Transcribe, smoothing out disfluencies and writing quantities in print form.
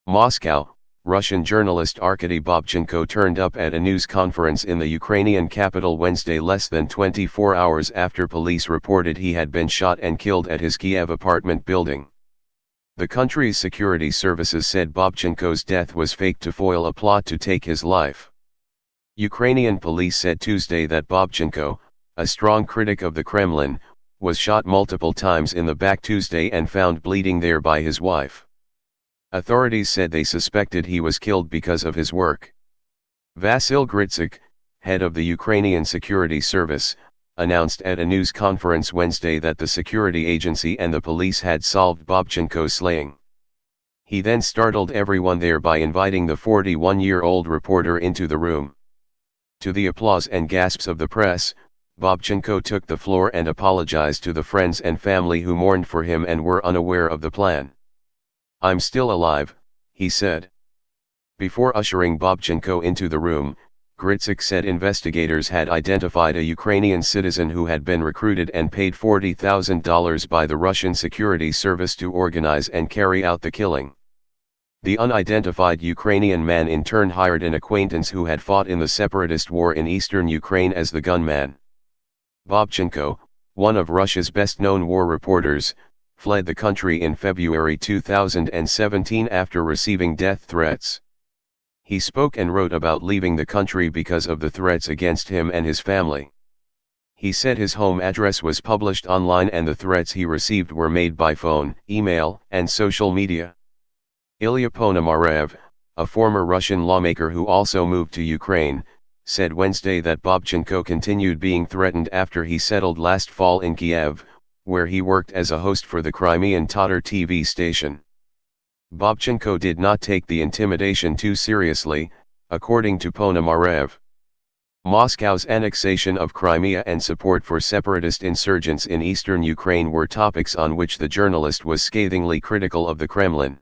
Moscow, Russian journalist Arkady Babchenko turned up at a news conference in the Ukrainian capital Wednesday less than 24 hours after police reported he had been shot and killed at his Kyiv apartment building. The country's security services said Babchenko's death was faked to foil a plot to take his life. Ukrainian police said Tuesday that Babchenko, a strong critic of the Kremlin, was shot multiple times in the back Tuesday and found bleeding there by his wife. Authorities said they suspected he was killed because of his work. Vasyl Gritsak, head of the Ukrainian Security Service, announced at a news conference Wednesday that the security agency and the police had solved Babchenko's slaying. He then startled everyone there by inviting the 41-year-old reporter into the room. To the applause and gasps of the press, Babchenko took the floor and apologized to the friends and family who mourned for him and were unaware of the plan. "I'm still alive," he said. Before ushering Babchenko into the room, Gritsak said investigators had identified a Ukrainian citizen who had been recruited and paid $40,000 by the Russian Security Service to organize and carry out the killing. The unidentified Ukrainian man in turn hired an acquaintance who had fought in the separatist war in eastern Ukraine as the gunman. Babchenko, one of Russia's best-known war reporters, fled the country in February 2017 after receiving death threats. He spoke and wrote about leaving the country because of the threats against him and his family. He said his home address was published online and the threats he received were made by phone, email, and social media. Ilya Ponomarev, a former Russian lawmaker who also moved to Ukraine, said Wednesday that Babchenko continued being threatened after he settled last fall in Kyiv, where he worked as a host for the Crimean Tatar TV station. Babchenko did not take the intimidation too seriously, according to Ponomarev. Moscow's annexation of Crimea and support for separatist insurgents in eastern Ukraine were topics on which the journalist was scathingly critical of the Kremlin.